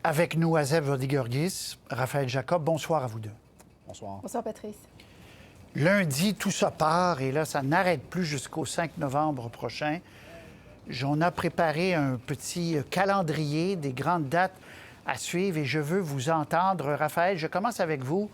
Avec nous, Azeb Vohdi-Georgis, Raphaël Jacob. Bonsoir à vous deux. Bonsoir. Bonsoir, Patrice. Lundi, tout ça part et là, ça n'arrête plus jusqu'au 5 novembre prochain. On a préparé un petit calendrier des grandes dates à suivre et je veux vous entendre. Raphaël, je commence avec vous.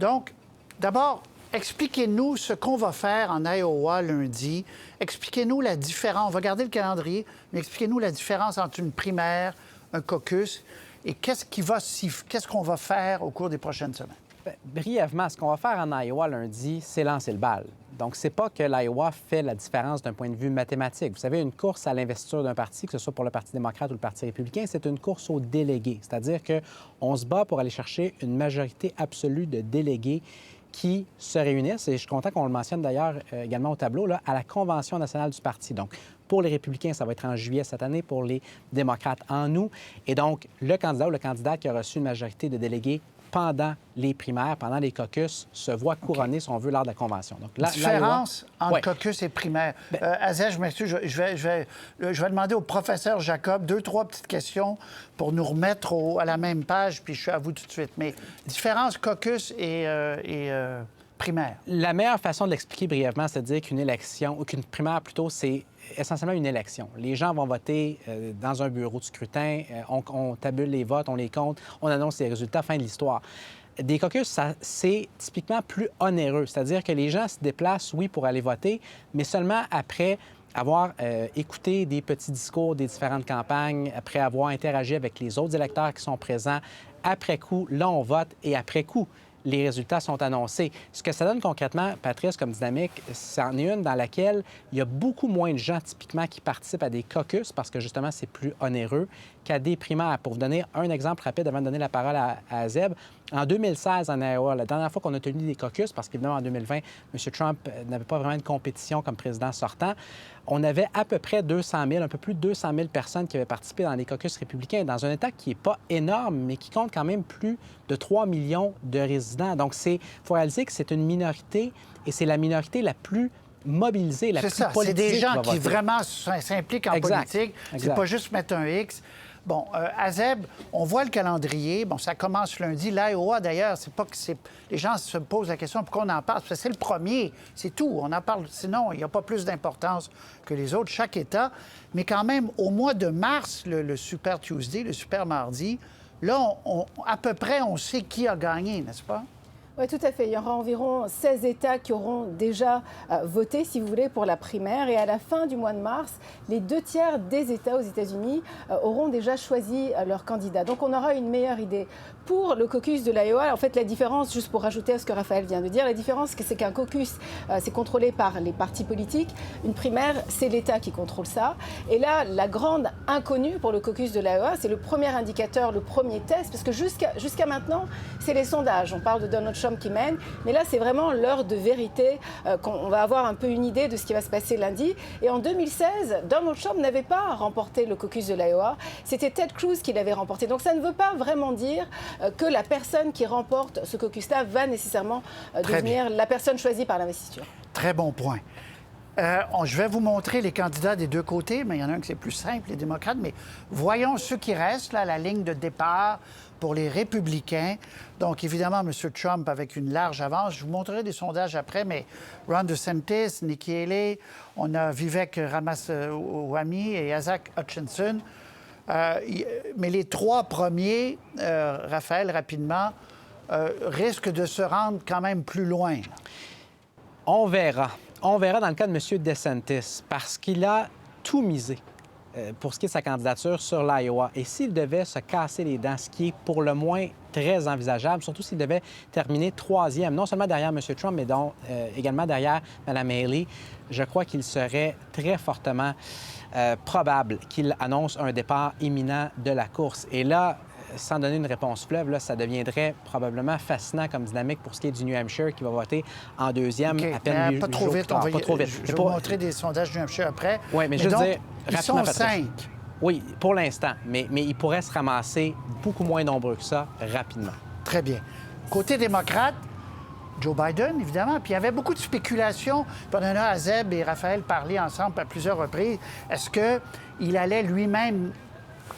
Donc, d'abord, expliquez-nous ce qu'on va faire en Iowa lundi. Expliquez-nous la différence. On va garder le calendrier, mais expliquez-nous la différence entre une primaire, un caucus et qu'est-ce qu'on va faire au cours des prochaines semaines. Bien, brièvement, ce qu'on va faire en Iowa lundi, c'est lancer le bal. Donc, c'est pas que l'Iowa fait la différence d'un point de vue mathématique. Vous savez, une course à l'investiture d'un parti, que ce soit pour le Parti démocrate ou le Parti républicain, c'est une course aux délégués. C'est-à-dire qu'on se bat pour aller chercher une majorité absolue de délégués qui se réunissent, et je suis content qu'on le mentionne d'ailleurs également au tableau, là, à la Convention nationale du parti. Donc, pour les républicains, ça va être en juillet cette année, pour les démocrates en août. Et donc, le candidat ou le candidate qui a reçu une majorité de délégués pendant les primaires, pendant les caucus, se voit couronner, si on veut, lors de la Convention. Donc, différence entre caucus et primaire. Azeb, je m'excuse, je vais demander au professeur Jacob 2-3 petites questions pour nous remettre à la même page, puis je suis à vous tout de suite. Mais différence caucus et primaire. La meilleure façon de l'expliquer brièvement, c'est de dire qu'une élection, ou qu'une primaire plutôt, c'est essentiellement une élection. Les gens vont voter dans un bureau de scrutin, on tabule les votes, on les compte, on annonce les résultats, fin de l'histoire. Des caucus, c'est typiquement plus onéreux, c'est-à-dire que les gens se déplacent, oui, pour aller voter, mais seulement après avoir écouté des petits discours des différentes campagnes, après avoir interagi avec les autres électeurs qui sont présents. Après coup, là, on vote et après coup, les résultats sont annoncés. Ce que ça donne concrètement, Patrice, comme dynamique, c'en est une dans laquelle il y a beaucoup moins de gens typiquement qui participent à des caucus parce que justement, c'est plus onéreux qu'à des primaires. Pour vous donner un exemple rapide avant de donner la parole à Azeb, en 2016, en Iowa, la dernière fois qu'on a tenu des caucus, parce qu'évidemment, en 2020, M. Trump n'avait pas vraiment de compétition comme président sortant, on avait à peu près 200 000, un peu plus de 200 000 personnes qui avaient participé dans les caucus républicains, dans un État qui n'est pas énorme, mais qui compte quand même plus de 3 millions de résidents. Donc, il faut réaliser que c'est une minorité, et c'est la minorité la plus mobilisée, la plus politique. C'est des gens qui vraiment s'impliquent en politique. C'est pas juste mettre un X. Bon, Azeb, on voit le calendrier. Bon, ça commence lundi. L'Iowa, d'ailleurs, c'est pas que c'est... Les gens se posent la question pourquoi on en parle. Parce que c'est le premier, c'est tout. On en parle. Sinon, il n'y a pas plus d'importance que les autres, chaque État. Mais quand même, au mois de mars, le Super Tuesday, le Super Mardi, là, à peu près, on sait qui a gagné, n'est-ce pas? Oui, tout à fait. Il y aura environ 16 États qui auront déjà voté, si vous voulez, pour la primaire. Et à la fin du mois de mars, les 2/3 des États aux États-Unis auront déjà choisi leur candidat. Donc, on aura une meilleure idée. Pour le caucus de l'Iowa, en fait, la différence, juste pour rajouter à ce que Raphaël vient de dire, la différence, c'est qu'un caucus, c'est contrôlé par les partis politiques. Une primaire, c'est l'État qui contrôle ça. Et là, la grande inconnue pour le caucus de l'Iowa, c'est le premier indicateur, le premier test, parce que jusqu'à maintenant, c'est les sondages. On parle de Donald Trump qui mène, mais là, c'est vraiment l'heure de vérité, qu'on va avoir un peu une idée de ce qui va se passer lundi. Et en 2016, Donald Trump n'avait pas remporté le caucus de l'Iowa. C'était Ted Cruz qui l'avait remporté. Donc, ça ne veut pas vraiment dire que la personne qui remporte ce caucus-là va nécessairement devenir la personne choisie par l'investiture. Très bon point. Je vais vous montrer les candidats des deux côtés, mais il y en a un qui c'est plus simple, les démocrates. Mais voyons ceux qui restent, là, la ligne de départ pour les républicains. Donc, évidemment, M. Trump avec une large avance. Je vous montrerai des sondages après, mais Ron DeSantis, Nikki Haley, on a Vivek Ramaswamy et Isaac Hutchinson. Mais les trois premiers, Raphaël, rapidement, risquent de se rendre quand même plus loin. On verra. On verra dans le cas de M. DeSantis, parce qu'il a tout misé pour ce qui est de sa candidature sur l'Iowa. Et s'il devait se casser les dents, ce qui est pour le moins très envisageable, surtout s'il devait terminer troisième, non seulement derrière M. Trump, mais également derrière Mme Haley, je crois qu'il serait très fortement probable qu'il annonce un départ imminent de la course. Et là, sans donner une réponse fleuve, là, ça deviendrait probablement fascinant comme dynamique pour ce qui est du New Hampshire qui va voter en deuxième à peine 8 pas trop jours vite, plus tard. Pas trop vite. Je vais vous montrer des sondages du New Hampshire après. Oui, mais je veux dire, ils sont 5. Oui, pour l'instant, mais ils pourraient se ramasser beaucoup moins nombreux que ça rapidement. Très bien. Côté démocrate, Joe Biden, évidemment. Puis il y avait beaucoup de spéculations. Puis on en a Azeb et Raphaël parlé ensemble à plusieurs reprises. Est-ce qu'il allait lui-même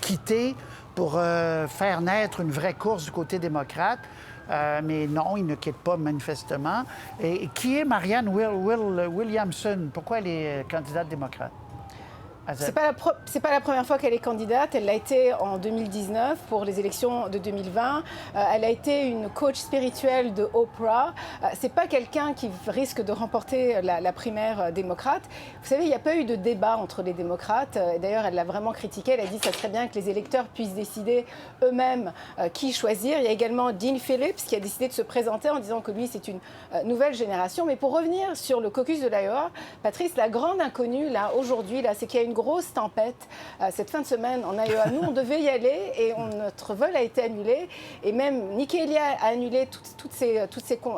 quitter pour faire naître une vraie course du côté démocrate. Mais non, il ne quitte pas manifestement. Et qui est Marianne Williamson? Pourquoi elle est candidate démocrate? C'est pas la première fois qu'elle est candidate. Elle l'a été en 2019 pour les élections de 2020. Elle a été une coach spirituelle de Oprah. C'est pas quelqu'un qui risque de remporter la primaire démocrate. Vous savez, il n'y a pas eu de débat entre les démocrates. D'ailleurs, elle l'a vraiment critiqué. Elle a dit que ça serait bien que les électeurs puissent décider eux-mêmes qui choisir. Il y a également Dean Phillips qui a décidé de se présenter en disant que lui, c'est une nouvelle génération. Mais pour revenir sur le caucus de l'Iowa, Patrice, la grande inconnue là aujourd'hui, c'est qu'il y a une grosse tempête cette fin de semaine en Iowa. Nous, on devait y aller et notre vol a été annulé. Et même Nikki Haley a annulé toutes ces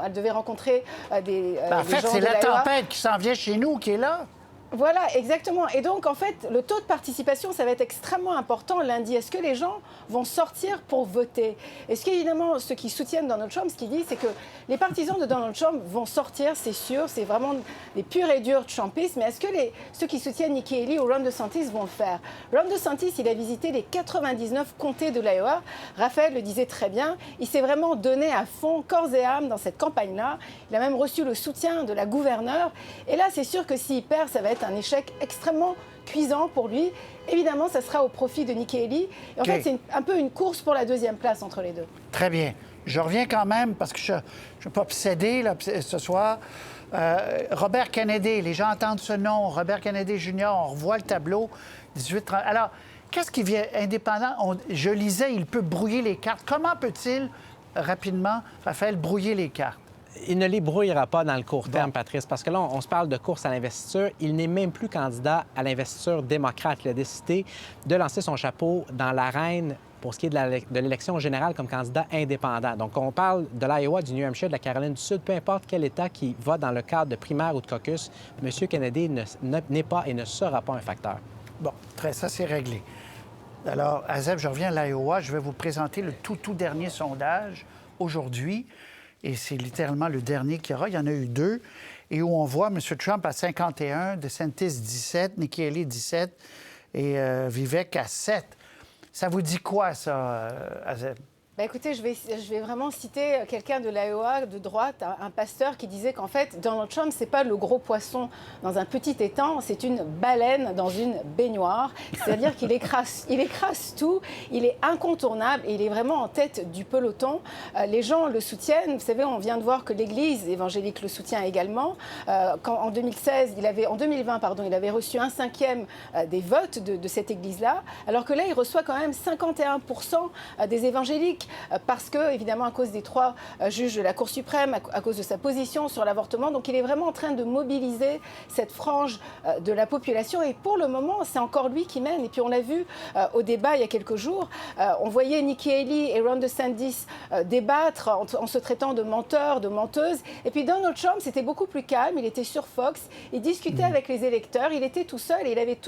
elle devait rencontrer des en fait, gens c'est de la l'Iowa. tempête qui s'en vient chez nous qui est là. Voilà, exactement. Et donc, en fait, le taux de participation, ça va être extrêmement important lundi. Est-ce que les gens vont sortir pour voter? Est-ce qu'évidemment, ceux qui soutiennent Donald Trump, ce qu'ils disent, c'est que les partisans de Donald Trump vont sortir, c'est sûr, c'est vraiment des purs et durs Trumpistes. Mais est-ce que ceux qui soutiennent Nikki Haley ou Ron DeSantis vont le faire? Ron DeSantis, il a visité les 99 comtés de l'Iowa. Raphaël le disait très bien. Il s'est vraiment donné à fond, corps et âme dans cette campagne-là. Il a même reçu le soutien de la gouverneure. Et là, c'est sûr que s'il perd, ça va être un échec extrêmement cuisant pour lui. Évidemment, ça sera au profit de Nikki Haley. Et en fait, c'est un peu une course pour la deuxième place entre les deux. Très bien. Je reviens quand même, parce que je ne suis pas obsédé là, ce soir. Robert Kennedy, les gens entendent ce nom, Robert Kennedy Jr., on revoit le tableau, 18-30. Alors, qu'est-ce qui vient indépendant? Je lisais, il peut brouiller les cartes. Comment peut-il, rapidement, Raphaël, brouiller les cartes? Il ne les brouillera pas dans le court terme, Patrice, parce que là, on se parle de course à l'investiture. Il n'est même plus candidat à l'investiture démocrate. Il a décidé de lancer son chapeau dans l'arène pour ce qui est de l'élection générale comme candidat indépendant. Donc, on parle de l'Iowa, du New Hampshire, de la Caroline du Sud, peu importe quel État qui va dans le cadre de primaire ou de caucus, M. Kennedy n'est pas et ne sera pas un facteur. Bon, ça, c'est réglé. Alors, Azeb, je reviens à l'Iowa. Je vais vous présenter le tout dernier sondage aujourd'hui. Et c'est littéralement le dernier qu'il y aura. Il y en a eu 2. Et où on voit M. Trump à 51, DeSantis 17, Nikki Haley 17 et Vivek à 7. Ça vous dit quoi, ça, Azeb? Écoutez, je vais vraiment citer quelqu'un de l'Iowa de droite, un pasteur qui disait qu'en fait, Donald Trump, c'est pas le gros poisson dans un petit étang, c'est une baleine dans une baignoire. C'est-à-dire qu'il écrase tout, il est incontournable et il est vraiment en tête du peloton. Les gens le soutiennent. Vous savez, on vient de voir que l'Église évangélique le soutient également. En 2020, il avait reçu 1/5 des votes de cette Église-là, alors que là, il reçoit quand même 51% des évangéliques. Parce que, évidemment, à cause des 3 juges de la Cour suprême, à cause de sa position sur l'avortement. Donc, il est vraiment en train de mobiliser cette frange de la population. Et pour le moment, c'est encore lui qui mène. Et puis, on l'a vu au débat il y a quelques jours. On voyait Nikki Haley et Ron DeSantis débattre en se traitant de menteurs, de menteuses. Et puis, Donald Trump, c'était beaucoup plus calme. Il était sur Fox. Il discutait avec les électeurs. Il était tout seul. Et il avait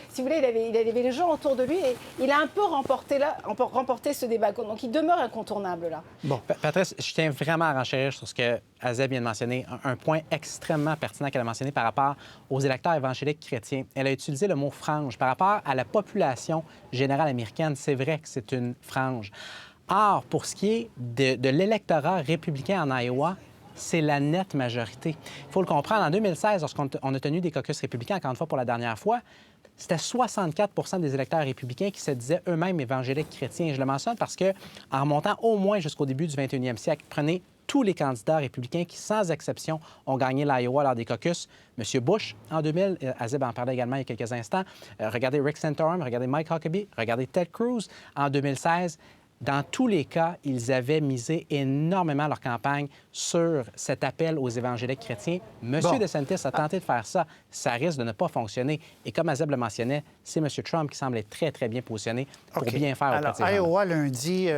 si vous voulez, il avait les gens autour de lui. Et il a un peu remporté ce débat. Donc, il demeure incontournable, là. Bon. Patrice, je tiens vraiment à renchérir sur ce que Azeb vient de mentionner. Un point extrêmement pertinent qu'elle a mentionné par rapport aux électeurs évangéliques chrétiens. Elle a utilisé le mot « frange ». Par rapport à la population générale américaine, c'est vrai que c'est une frange. Or, pour ce qui est de l'électorat républicain en Iowa, c'est la nette majorité. Il faut le comprendre. En 2016, lorsqu'on a tenu des caucus républicains, encore une fois pour la dernière fois, c'était 64 des électeurs républicains qui se disaient eux-mêmes évangéliques chrétiens. Je le mentionne parce que, en remontant au moins jusqu'au début du 21e siècle, prenez tous les candidats républicains qui, sans exception, ont gagné l'Iowa lors des caucus. M. Bush, en 2000, Azeb en parlait également il y a quelques instants. Regardez Rick Santorum, regardez Mike Huckabee, regardez Ted Cruz. En 2016, dans tous les cas, ils avaient misé énormément leur campagne sur cet appel aux évangéliques chrétiens. M. DeSantis a tenté de faire ça. Ça risque de ne pas fonctionner. Et comme Azeb le mentionnait, c'est M. Trump qui semble être très, très bien positionné pour bien faire auprès de ces gens-là. Iowa, lundi,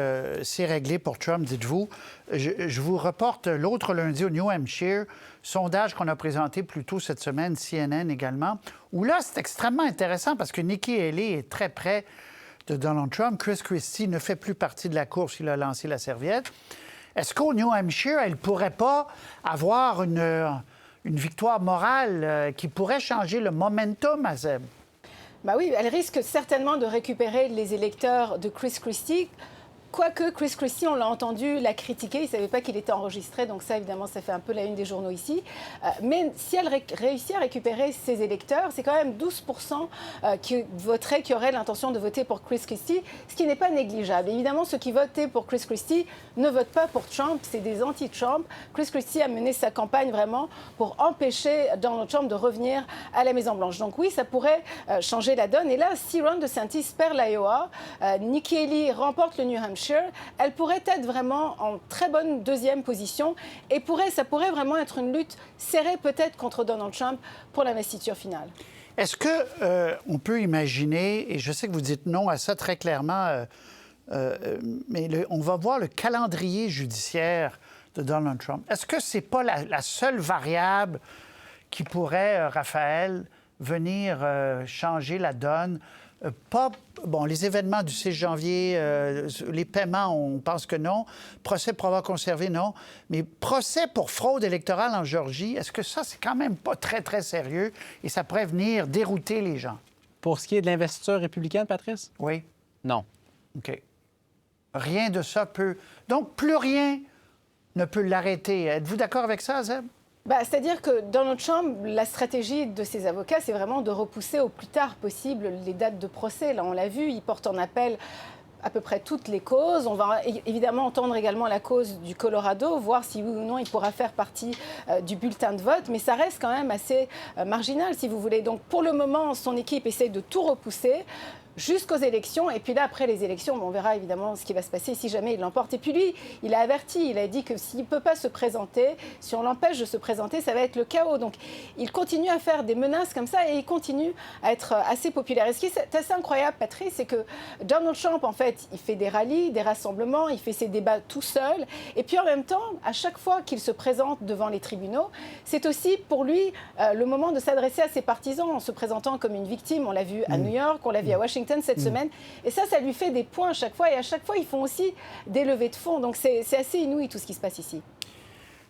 c'est réglé pour Trump, dites-vous. Je vous reporte l'autre lundi au New Hampshire, sondage qu'on a présenté plus tôt cette semaine, CNN également, où là, c'est extrêmement intéressant parce que Nikki Haley est très près de Donald Trump. Chris Christie ne fait plus partie de la course. Il a lancé la serviette. Est-ce qu'au New Hampshire, elle ne pourrait pas avoir une victoire morale qui pourrait changer le momentum, Azeb? Bah oui, elle risque certainement de récupérer les électeurs de Chris Christie. Quoique Chris Christie, on l'a entendu la critiquer, il ne savait pas qu'il était enregistré, donc ça, évidemment, ça fait un peu la une des journaux ici. Mais si elle réussit à récupérer ses électeurs, c'est quand même 12% qui auraient l'intention de voter pour Chris Christie, ce qui n'est pas négligeable. Évidemment, ceux qui votaient pour Chris Christie ne votent pas pour Trump, c'est des anti-Trump. Chris Christie a mené sa campagne vraiment pour empêcher Donald Trump de revenir à la Maison-Blanche. Donc oui, ça pourrait changer la donne. Et là, si Ron DeSantis perd l'Iowa, Nikki Haley remporte le New Hampshire, elle pourrait être vraiment en très bonne deuxième position et ça pourrait vraiment être une lutte serrée peut-être contre Donald Trump pour l'investiture finale. Est-ce qu'on peut imaginer, et je sais que vous dites non à ça très clairement, mais on va voir le calendrier judiciaire de Donald Trump. Est-ce que ce n'est pas la seule variable qui pourrait, Raphaël, venir changer la donne? Les événements du 6 janvier, les paiements, on pense que non. Procès pour avoir conservé, non. Mais procès pour fraude électorale en Géorgie, est-ce que ça, c'est quand même pas très, très sérieux et ça pourrait venir dérouter les gens? Pour ce qui est de l'investiture républicaine, Patrice? Oui. Non. OK. Rien de ça peut... Donc, plus rien ne peut l'arrêter. Êtes-vous d'accord avec ça, Zeb? C'est-à-dire que Donald Trump, la stratégie de ses avocats, c'est vraiment de repousser au plus tard possible les dates de procès. Là, on l'a vu, il porte en appel à peu près toutes les causes. On va évidemment entendre également la cause du Colorado, voir si oui ou non il pourra faire partie du bulletin de vote, mais ça reste quand même assez marginal, si vous voulez. Donc, pour le moment, son équipe essaie de tout repousser jusqu'aux élections. Et puis là, après les élections, on verra évidemment ce qui va se passer si jamais il l'emporte. Et puis lui, il a averti, il a dit que s'il ne peut pas se présenter, si on l'empêche de se présenter, ça va être le chaos. Donc, il continue à faire des menaces comme ça et il continue à être assez populaire. Et ce qui est assez incroyable, Patrice, c'est que Donald Trump, en fait, il fait des rallyes, des rassemblements, il fait ses débats tout seul. Et puis en même temps, à chaque fois qu'il se présente devant les tribunaux, c'est aussi pour lui le moment de s'adresser à ses partisans en se présentant comme une victime. On l'a vu à New York, on l'a vu à Washington cette semaine. Et ça lui fait des points à chaque fois. Et à chaque fois, ils font aussi des levées de fonds. Donc, c'est assez inouï, tout ce qui se passe ici.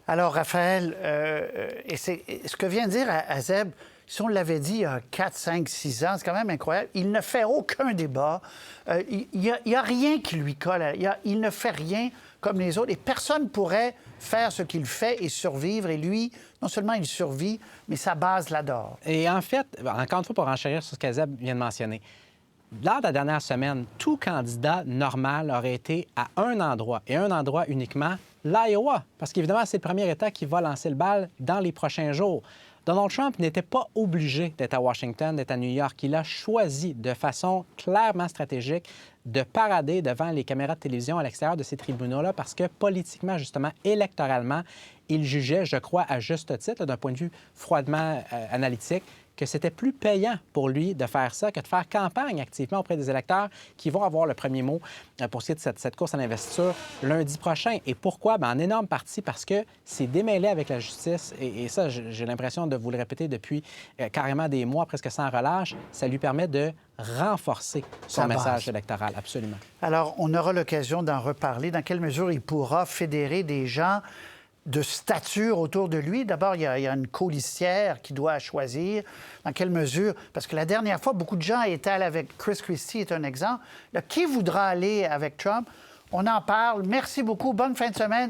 Alors, Raphaël, et ce que vient de dire Azeb, si on l'avait dit il y a 4, 5, 6 ans, c'est quand même incroyable. Il ne fait aucun débat. Il n'y a rien qui lui colle. Il ne fait rien comme les autres. Et personne ne pourrait faire ce qu'il fait et survivre. Et lui, non seulement il survit, mais sa base l'adore. Et en fait, encore une fois, pour enchérir sur ce qu'Azeb vient de mentionner, lors de la dernière semaine, tout candidat normal aurait été à un endroit, et un endroit uniquement, l'Iowa. Parce qu'évidemment, c'est le premier État qui va lancer le bal dans les prochains jours. Donald Trump n'était pas obligé d'être à Washington, d'être à New York. Il a choisi de façon clairement stratégique de parader devant les caméras de télévision à l'extérieur de ces tribunaux-là parce que politiquement, justement, électoralement, il jugeait, je crois, à juste titre, d'un point de vue froidement analytique, que c'était plus payant pour lui de faire ça que de faire campagne activement auprès des électeurs qui vont avoir le premier mot pour ce qui est de cette course à l'investiture lundi prochain. Et pourquoi? En énorme partie parce que c'est démêlé avec la justice. Et ça, j'ai l'impression de vous le répéter depuis carrément des mois, presque sans relâche. Ça lui permet de renforcer son message électoral, absolument. Alors, on aura l'occasion d'en reparler. Dans quelle mesure il pourra fédérer des gens de stature autour de lui? D'abord, il y a une colistière qui doit choisir. Dans quelle mesure? Parce que la dernière fois, beaucoup de gens étaient allés avec Chris Christie, est un exemple. Là, qui voudra aller avec Trump? On en parle. Merci beaucoup. Bonne fin de semaine.